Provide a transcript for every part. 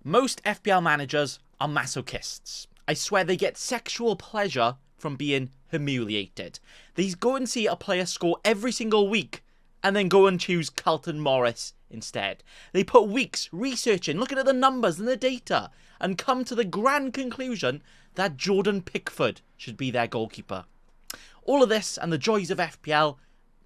Most FPL managers are masochists. I swear they get sexual pleasure from being humiliated. They go and see a player score every single week and then go and choose Carlton Morris instead. They put weeks researching, looking at the numbers and the data, and come to the grand conclusion that Jordan Pickford should be their goalkeeper. All of this and the joys of FPL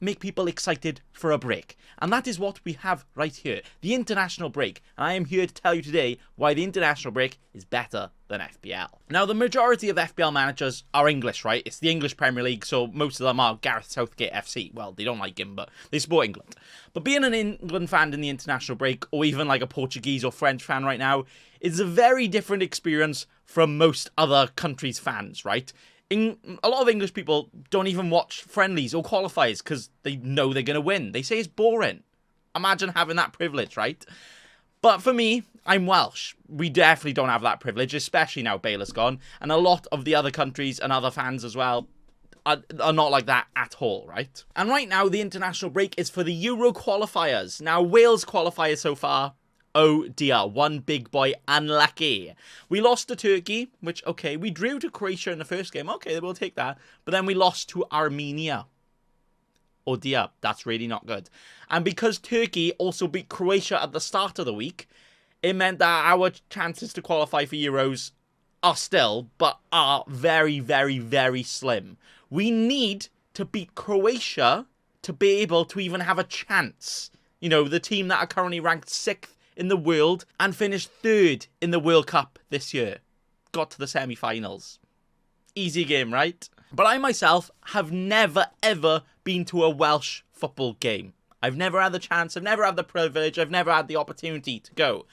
make people excited for a break. And that is what we have right here, the international break. And I am here to tell you today why the international break is better than FPL. Now, the majority of FPL managers are English, right? It's the English Premier League, so most of them are Gareth Southgate FC. Well, they don't like him, but they support England. But being an England fan in the international break, or even like a Portuguese or French fan right now, is a very different experience from most other countries' fans, right? A lot of English people don't even watch friendlies or qualifiers because they know they're going to win. They say it's boring. Imagine having that privilege, right? But for me, I'm Welsh. We definitely don't have that privilege, especially now Bale is gone. And a lot of the other countries and other fans as well are not like that at all, right? And right now, the international break is for the Euro qualifiers. Now, Wales qualifiers so far, oh dear, one big boy unlucky. We lost to Turkey, which, okay, we drew to Croatia in the first game. Okay, we'll take that. But then we lost to Armenia. Oh dear, that's really not good. And because Turkey also beat Croatia at the start of the week, it meant that our chances to qualify for Euros are still, but are very, very, very slim. We need to beat Croatia to be able to even have a chance. You know, the team that are currently ranked 6th in the world and finished 3rd in the World Cup this year. Got to the semi-finals. Easy game, right? But I myself have never, ever been to a Welsh football game. I've never had the chance, I've never had the privilege, I've never had the opportunity to go.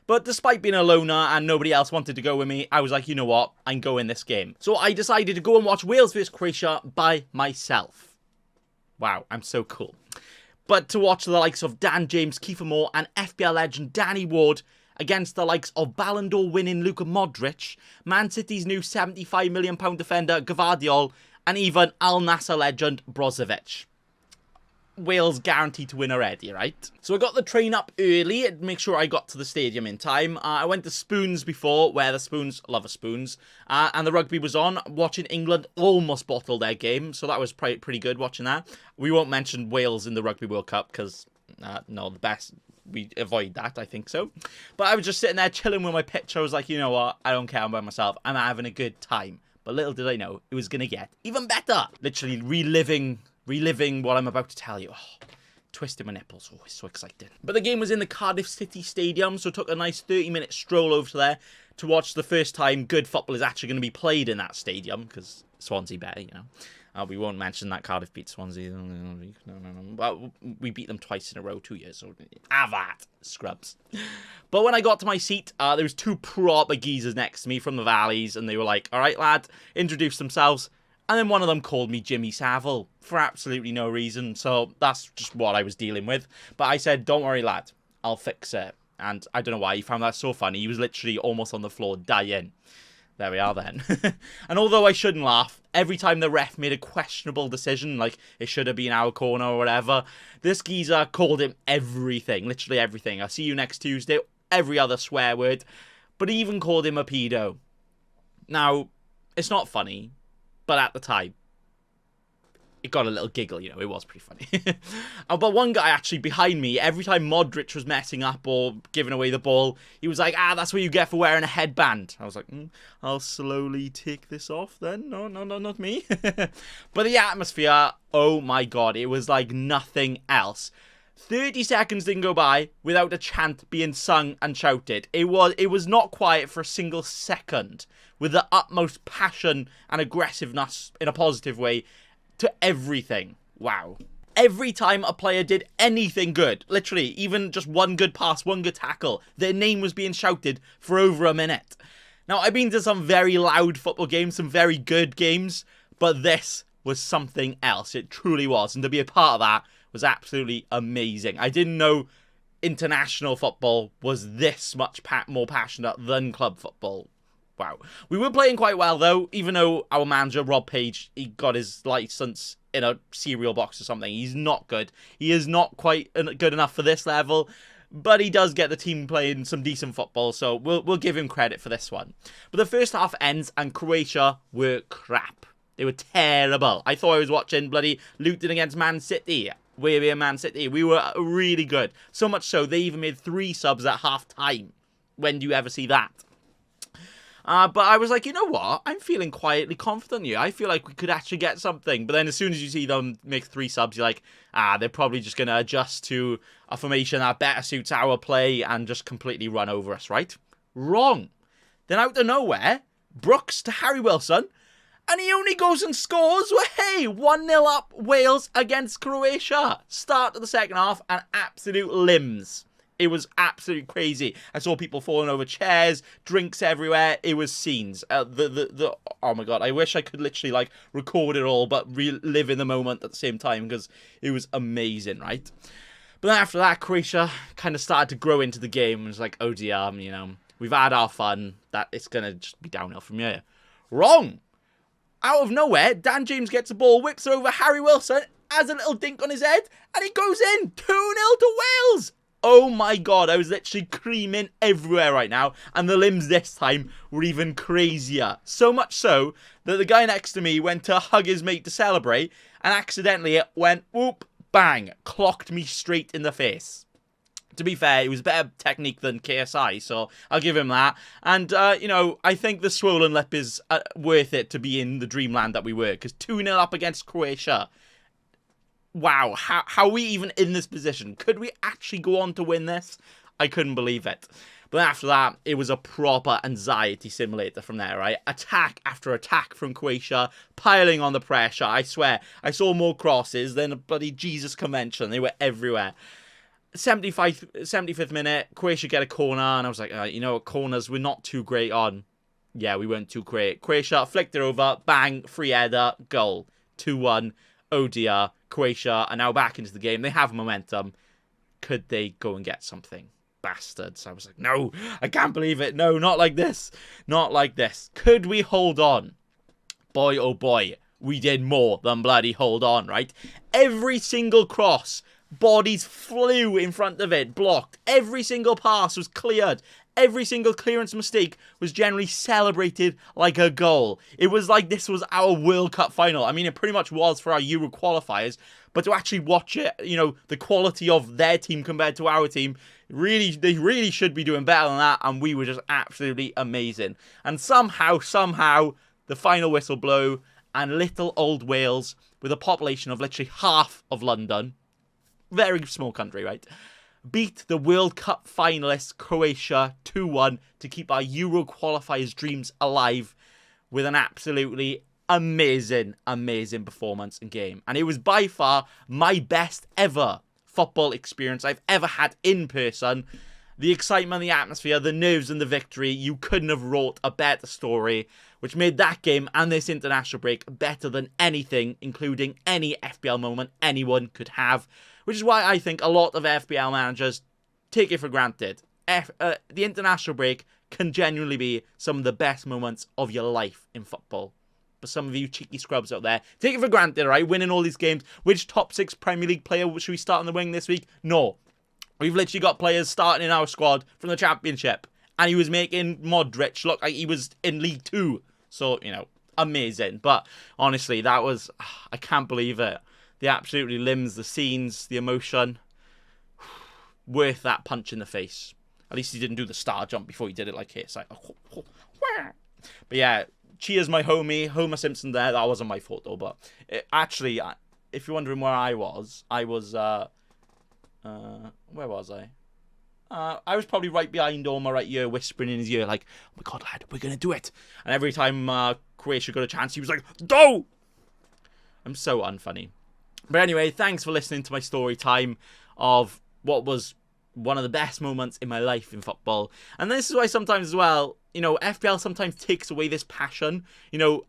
But despite being a loner and nobody else wanted to go with me, I was like, you know what, I'm going this game. So I decided to go and watch Wales vs Croatia by myself. Wow, I'm so cool. But to watch the likes of Dan James, Kiefer Moore and FPL legend Danny Ward against the likes of Ballon d'Or winning Luka Modric, Man City's new £75 million defender Gvardiol, and even Al Nassr legend Brozovic. Wales guaranteed to win already, right? So I got the train up early to make sure I got to the stadium in time. I went to Spoons before, where the Spoons love a Spoons, and the rugby was on, watching England almost bottle their game, so that was pretty good watching that. We won't mention Wales in the Rugby World Cup, because, no, the best, we avoid that, I think so. But I was just sitting there chilling with my pitch. I was like, you know what, I don't care about myself, I'm having a good time. But little did I know, it was going to get even better. Literally reliving what I'm about to tell you. Oh, twisting my nipples. Oh, it's so exciting. But the game was in the Cardiff City Stadium, so I took a nice 30-minute stroll over to there to watch the first time good football is actually going to be played in that stadium, because Swansea better, you know. We won't mention that Cardiff beat Swansea. No. But we beat them twice in a row, 2 years. So have that, scrubs. But when I got to my seat, there was 2 proper geezers next to me from the Valleys, and they were like, all right, lad, introduce themselves. And then one of them called me Jimmy Savile for absolutely no reason. So that's just what I was dealing with. But I said, don't worry, lad, I'll fix it. And I don't know why he found that so funny. He was literally almost on the floor dying. There we are then. And although I shouldn't laugh, every time the ref made a questionable decision, like it should have been our corner or whatever, this geezer called him everything, literally everything. I'll see you next Tuesday, every other swear word, but he even called him a pedo. Now, it's not funny, but at the time, it got a little giggle, you know, it was pretty funny. But one guy actually behind me, every time Modric was messing up or giving away the ball, he was like, that's what you get for wearing a headband. I was like, I'll slowly take this off then. No, not me. But the atmosphere, oh my God, it was like nothing else. 30 seconds didn't go by without a chant being sung and shouted. It was not quiet for a single second, with the utmost passion and aggressiveness in a positive way to everything. Wow. Every time a player did anything good, literally, even just one good pass, one good tackle, their name was being shouted for over a minute. Now, I've been to some very loud football games, some very good games, but this was something else. It truly was. And to be a part of that was absolutely amazing. I didn't know international football was this much more passionate than club football. Wow. We were playing quite well, though, even though our manager, Rob Page, he got his licence in a cereal box or something. He's not good. He is not quite good enough for this level. but he does get the team playing some decent football, so we'll give him credit for this one. But the first half ends, and Croatia were crap. They were terrible. I thought I was watching bloody Luton against Man City. We're Man City. We were really good. So much so, they even made 3 subs at half-time. When do you ever see that? But I was like, you know what? I'm feeling quietly confident here. I feel like we could actually get something. But then as soon as you see them make 3 subs, you're like, they're probably just going to adjust to a formation that better suits our play and just completely run over us, right? Wrong. Then out of nowhere, Brooks to Harry Wilson, and he only goes and scores. Well, hey, 1-0 up Wales against Croatia. Start of the second half and absolute limbs. It was absolutely crazy. I saw people falling over chairs, drinks everywhere. It was scenes. Oh my God. I wish I could literally like record it all, but live in the moment at the same time, because it was amazing, right? But then after that, Croatia kind of started to grow into the game. It was like, oh dear, you know, we've had our fun. That it's going to just be downhill from here. Wrong. Out of nowhere, Dan James gets the ball, whips over Harry Wilson, has a little dink on his head, and he goes in. 2-0 to Wales. Oh my God, I was literally creaming everywhere right now, and the limbs this time were even crazier. So much so that the guy next to me went to hug his mate to celebrate, and accidentally it went whoop, bang, clocked me straight in the face. To be fair, it was better technique than KSI, so I'll give him that. And, you know, I think the swollen lip is worth it to be in the dreamland that we were, because 2-0 up against Croatia. Wow, how are we even in this position? Could we actually go on to win this? I couldn't believe it. But after that, it was a proper anxiety simulator from there, right? Attack after attack from Croatia, piling on the pressure. I swear, I saw more crosses than a bloody Jesus convention. They were everywhere. 75th minute, Croatia get a corner, and I was like, you know, corners we're not too great on. Yeah, we weren't too great. Croatia flicked it over, bang, free header, goal. 2-1, oh dear. Croatia are now back into the game. They have momentum. Could they go and get something? Bastards. I was like, no, I can't believe it. No, not like this. Not like this. Could we hold on? Boy, oh boy, we did more than bloody hold on, right? Every single cross, bodies flew in front of it, blocked. Every single pass was cleared. Every single clearance mistake was generally celebrated like a goal. It was like this was our World Cup final. I mean, it pretty much was for our Euro qualifiers, but to actually watch it, you know, the quality of their team compared to our team, really, they really should be doing better than that, and we were just absolutely amazing. And somehow, the final whistle blew, and little old Wales, with a population of literally half of London, very small country, right, beat the World Cup finalists Croatia 2-1 to keep our Euro qualifiers dreams alive with an absolutely amazing performance and game. And it was by far my best ever football experience I've ever had in person. The excitement, the atmosphere, the nerves and the victory, you couldn't have wrote a better story, which made that game and this international break better than anything, including any FPL moment anyone could have. Which is why I think a lot of FPL managers take it for granted. The international break can genuinely be some of the best moments of your life in football. But some of you cheeky scrubs out there, take it for granted, right? Winning all these games. Which top 6 Premier League player should we start on the wing this week? No. We've literally got players starting in our squad from the Championship. And he was making Modric look like he was in League 2. So, you know, amazing. But honestly, that was... I can't believe it. The absolutely limbs, the scenes, the emotion. Worth that punch in the face. At least he didn't do the star jump before he did it like here. It's like, but yeah, cheers my homie, Homer Simpson there. That wasn't my fault though, but actually, if you're wondering where I was, where was I? I was probably right behind Homer right here, whispering in his ear like, oh my God, lad, we're going to do it. And every time Croatia got a chance, he was like, go! I'm so unfunny. But anyway, thanks for listening to my story time of what was one of the best moments in my life in football. And this is why sometimes as well, you know, FPL sometimes takes away this passion. You know,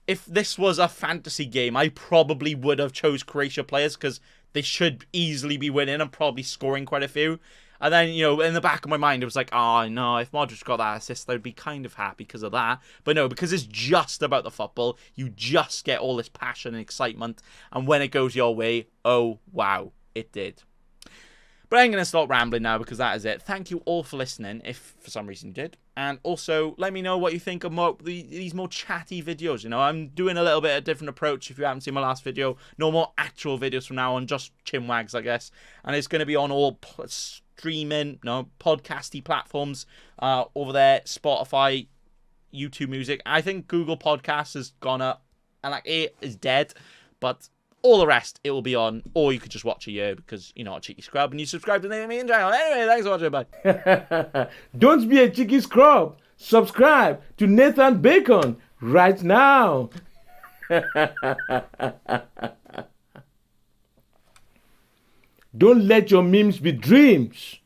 if this was a fantasy game, I probably would have chose Croatia players because they should easily be winning and probably scoring quite a few. And then, you know, in the back of my mind, it was like, oh, no, if Modric got that assist, I'd be kind of happy because of that. But no, because it's just about the football, you just get all this passion and excitement. And when it goes your way, oh, wow, it did. But I'm going to stop rambling now because that is it. Thank you all for listening, if for some reason you did. And also, let me know what you think of these more chatty videos. You know, I'm doing a little bit of a different approach. If you haven't seen my last video, no more actual videos from now on, just chinwags, I guess. And it's going to be on all streaming, podcasty platforms over there, Spotify, YouTube Music. I think Google Podcasts has gone up, and like it is dead, but all the rest, it will be on, or you could just watch a year because you're not a cheeky scrub and you subscribe to the main channel. Anyway, thanks for watching. Bye. Don't be a cheeky scrub. Subscribe to Nathan Bacon right now. Don't let your memes be dreams.